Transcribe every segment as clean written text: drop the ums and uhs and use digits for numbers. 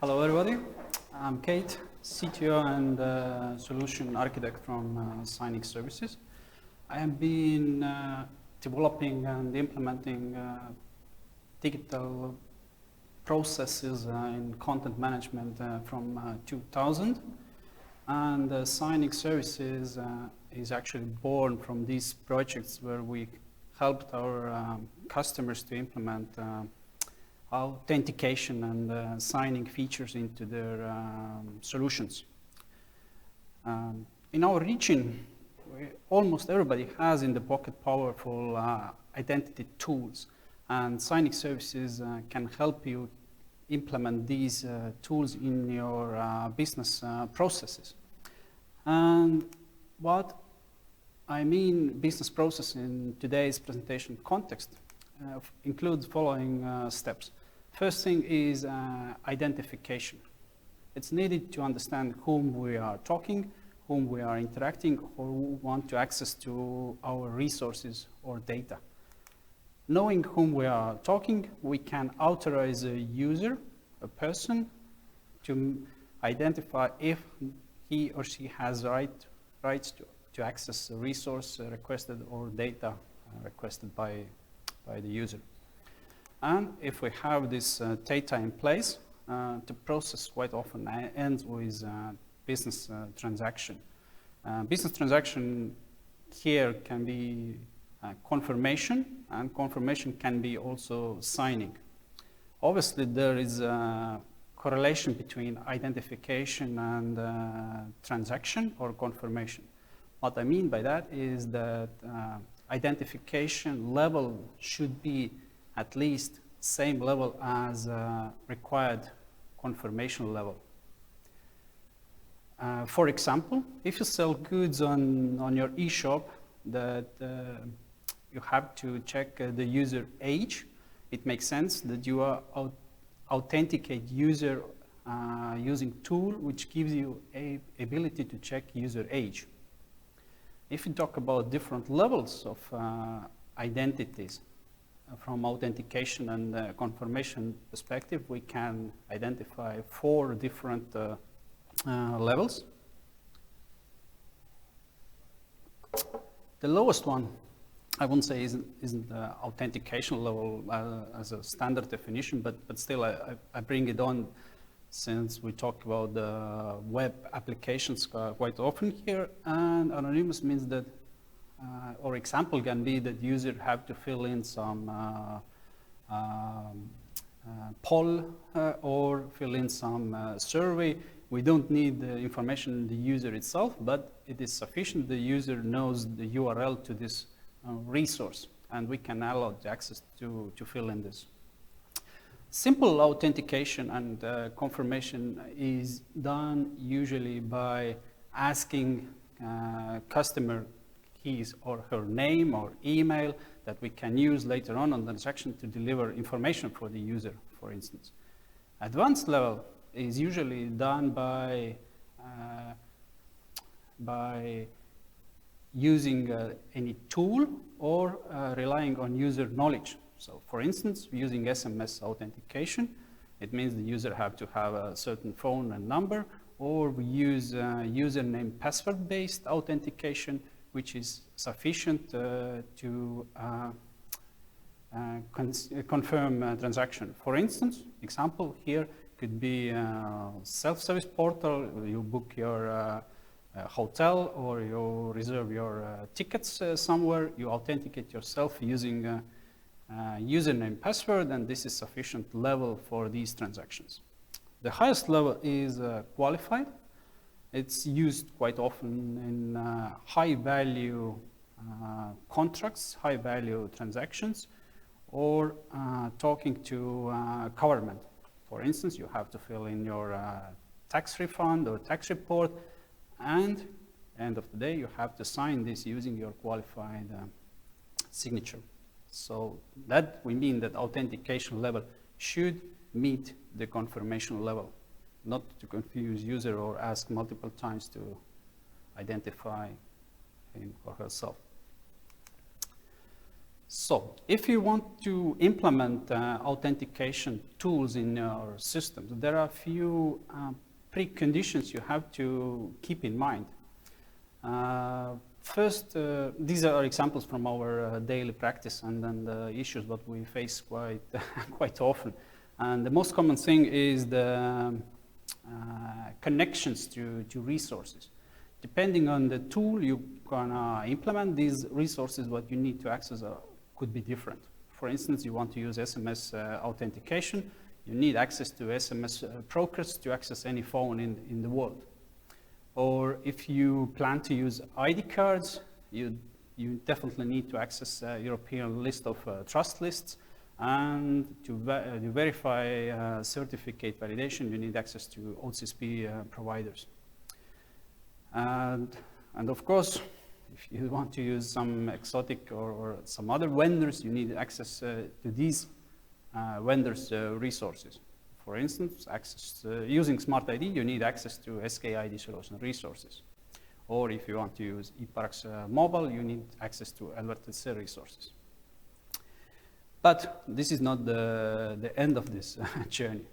Hello, everybody. I'm Keit, CTO and solution architect from SigningServices. I have been developing and implementing digital processes in content management from 2000. And SigningServices is actually born from these projects where we helped our customers to implement authentication and signing features into their solutions. In our region, almost everybody has in the pocket powerful identity tools, and SigningServices can help you implement these tools in your business processes. And what I mean business process in today's presentation context includes following steps. First thing is identification. It's needed to understand whom we are talking, whom we are interacting, or who want to access to our resources or data. Knowing whom we are talking, we can authorize a user, a person, to identify if he or she has rights to access a resource requested or data requested by the user. And if we have this data in place, the process quite often ends with business transaction. Business transaction here can be confirmation, and confirmation can be also signing. Obviously, there is a correlation between identification and transaction or confirmation. What I mean by that is that identification level should be at least same level as required confirmation level. For example, if you sell goods on your e-shop that you have to check the user age, it makes sense that you are authenticate user using tool which gives you a ability to check user age. If we talk about different levels of identities, from authentication and confirmation perspective, we can identify 4 different levels. The lowest one, I wouldn't say isn't the authentication level as a standard definition, but still I bring it on since we talk about the web applications quite often here. And anonymous means that or example can be that user have to fill in some poll or fill in some survey. We don't need the information in the user itself, but it is sufficient the user knows the URL to this resource, and we can allow the access to fill in this. Simple authentication and confirmation is done usually by asking customer his or her name or email that we can use later on the transaction to deliver information for the user, for instance. Advanced level is usually done by using any tool or relying on user knowledge. So for instance, using SMS authentication, it means the user have to have a certain phone and number, or we use username password-based authentication, which is sufficient to confirm a transaction. For instance, example here could be a self-service portal. You book your hotel or you reserve your tickets somewhere. You authenticate yourself using username password, and this is sufficient level for these transactions. The highest level is qualified. It's used quite often in high-value contracts, high-value transactions, or talking to government. For instance, you have to fill in your tax refund or tax report, and end of the day, you have to sign this using your qualified signature. So that we mean that authentication level should meet the confirmation level, not to confuse user or ask multiple times to identify him or herself. So, if you want to implement authentication tools in your systems, there are a few preconditions you have to keep in mind. First, these are examples from our daily practice and the issues that we face quite, quite often. And the most common thing is the connections to resources. Depending on the tool you're gonna implement, these resources, what you need to access could be different. For instance, you want to use SMS authentication, you need access to SMS brokers to access any phone in the world. Or if you plan to use ID cards, you definitely need to access a European list of trust lists. And to verify certificate validation, you need access to OCSP providers. And of course, if you want to use some exotic or some other vendors, you need access to these vendors' resources. For instance, using Smart ID, you need access to SKID solution resources. Or if you want to use eParax Mobile, you need access to LRTC resources. But this is not the end of this journey.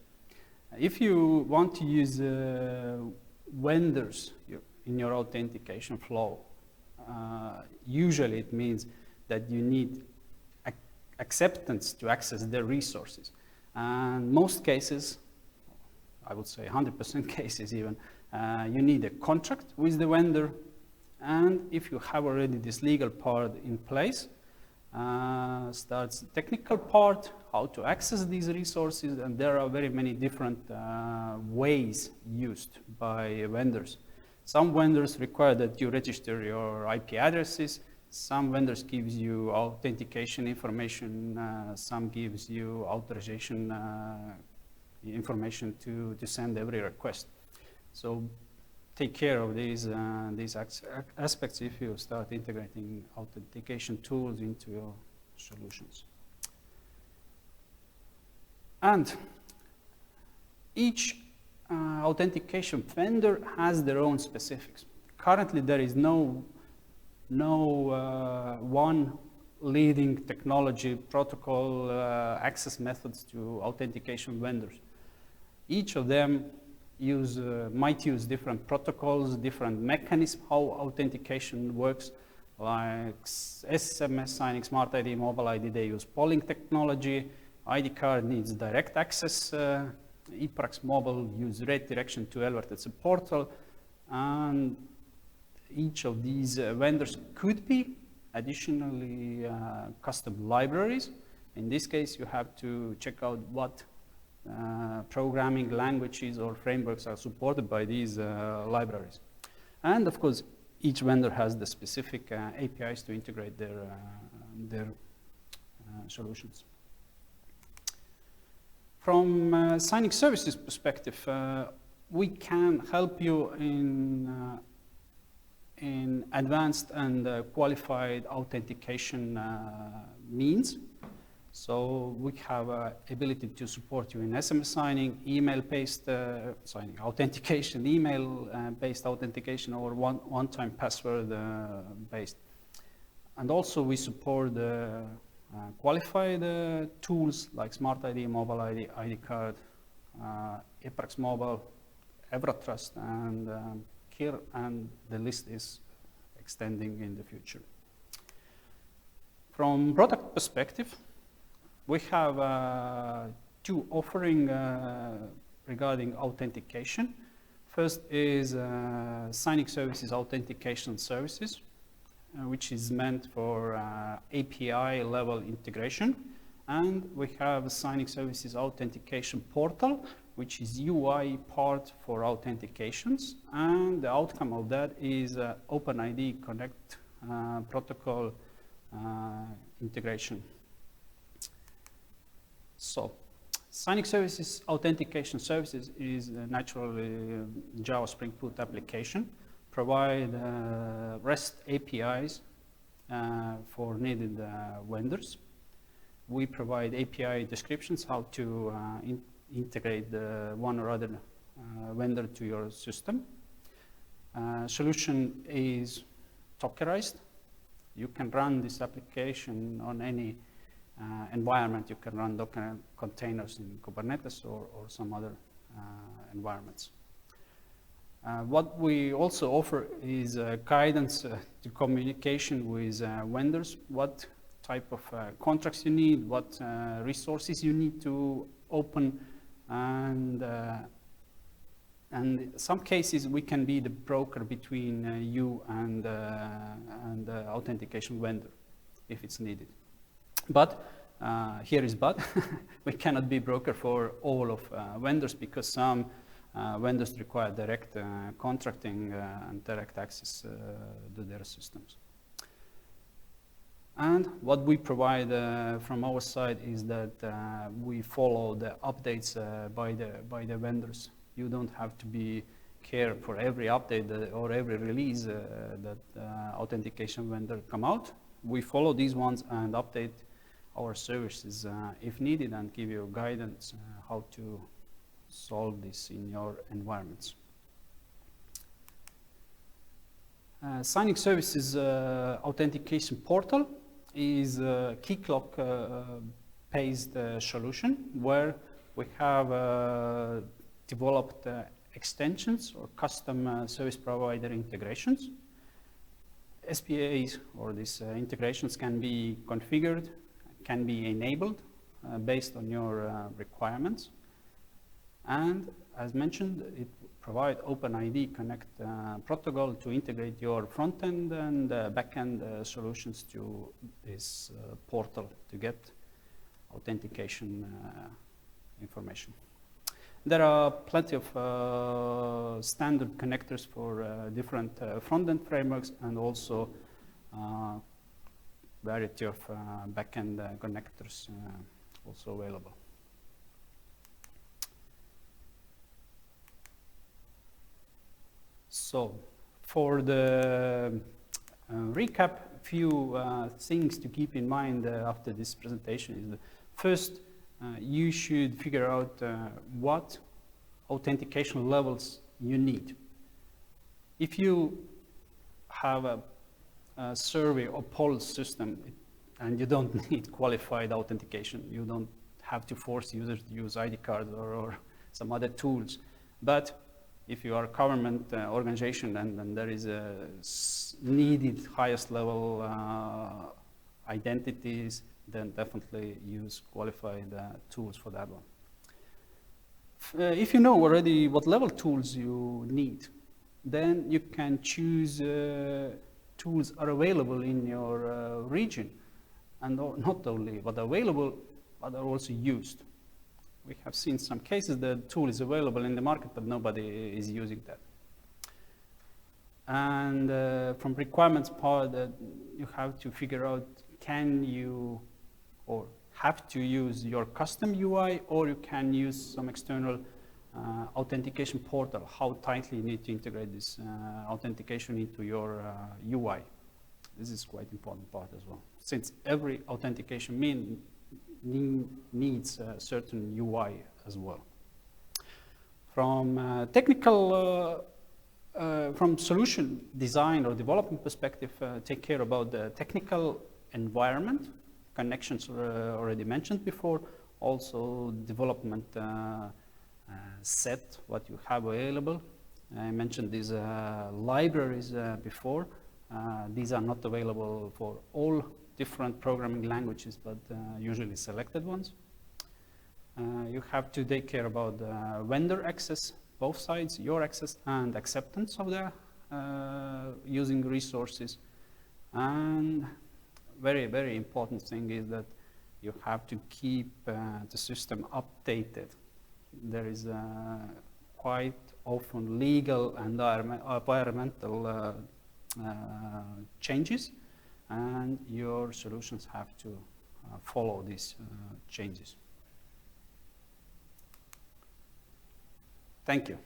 If you want to use vendors in your authentication flow, usually it means that you need acceptance to access their resources. And most cases, I would say 100% cases even, you need a contract with the vendor. And if you have already this legal part in place, starts the technical part, how to access these resources, and there are very many different ways used by vendors. Some vendors require that you register your IP addresses, some vendors gives you authentication information, some gives you authorization information to send every request. So take care of these aspects if you start integrating authentication tools into your solutions. And each authentication vendor has their own specifics. Currently, there is no one leading technology protocol access methods to authentication vendors. Each of them might use different protocols, different mechanisms, how authentication works, like SMS signing, Smart ID, Mobile ID, they use polling technology, ID card needs direct access, eParax Mobile use redirection to LRTC portal, and each of these vendors could be additionally custom libraries. In this case, you have to check out what programming languages or frameworks are supported by these libraries. And of course, each vendor has the specific APIs to integrate their solutions. From SigningServices perspective, we can help you in advanced and qualified authentication means. So we have ability to support you in SMS signing, email-based signing, authentication, email-based authentication, or one-time password-based. And also we support qualified tools like Smart ID, Mobile ID, ID card, eParax Mobile, EverTrust, and KIR, and the list is extending in the future. From product perspective, we have two offerings regarding authentication. First is SigningServices Authentication Services, which is meant for API level integration. And we have SigningServices Authentication Portal, which is UI part for authentications. And the outcome of that is OpenID Connect protocol integration. So, SigningServices Authentication Services is naturally Java Spring Boot application, provide REST APIs for needed vendors. We provide API descriptions how to integrate one or other vendor to your system. Solution is Dockerized, You can run this application on any environment. You can run Docker containers in Kubernetes or some other environments. What we also offer is guidance to communication with vendors, what type of contracts you need, what resources you need to open, and in some cases we can be the broker between you and the authentication vendor if it's needed. But here is but we cannot be broker for all of vendors because some vendors require direct contracting and direct access to their systems. And what we provide from our side is that we follow the updates by the vendors. You don't have to care for every update or every release that authentication vendor come out. We follow these ones and update our services if needed and give you guidance how to solve this in your environments. SigningsServices authentication portal is a key clock based solution where we have developed extensions or custom service provider integrations. SPAs or these integrations can be configured, can be enabled based on your requirements. And as mentioned, it provides OpenID Connect protocol to integrate your front-end and back-end solutions to this portal to get authentication information. There are plenty of standard connectors for different front-end frameworks and also variety of back-end connectors also available. So for the recap, a few things to keep in mind after this presentation is the first, you should figure out what authentication levels you need. If you have a survey or poll system and you don't need qualified authentication, you don't have to force users to use ID cards or some other tools. But if you are a government organization and there is a needed highest level identities, then definitely use qualified tools for that one. If you know already what level tools you need, then you can choose tools are available in your region, and not only what are available, but are also used. We have seen some cases the tool is available in the market, but nobody is using that. And from requirements part, you have to figure out, can you or have to use your custom UI, or you can use some external authentication portal, how tightly you need to integrate this authentication into your UI. This is quite important part as well, since every authentication needs a certain UI as well. From from solution design or development perspective, take care about the technical environment. Connections were already mentioned before. Also development set, what you have available. I mentioned these libraries before. These are not available for all different programming languages, but usually selected ones. You have to take care about vendor access, both sides, your access and acceptance of the using resources. And very, very important thing is that you have to keep the system updated. There is quite often legal and environmental changes, and your solutions have to follow these changes. Thank you.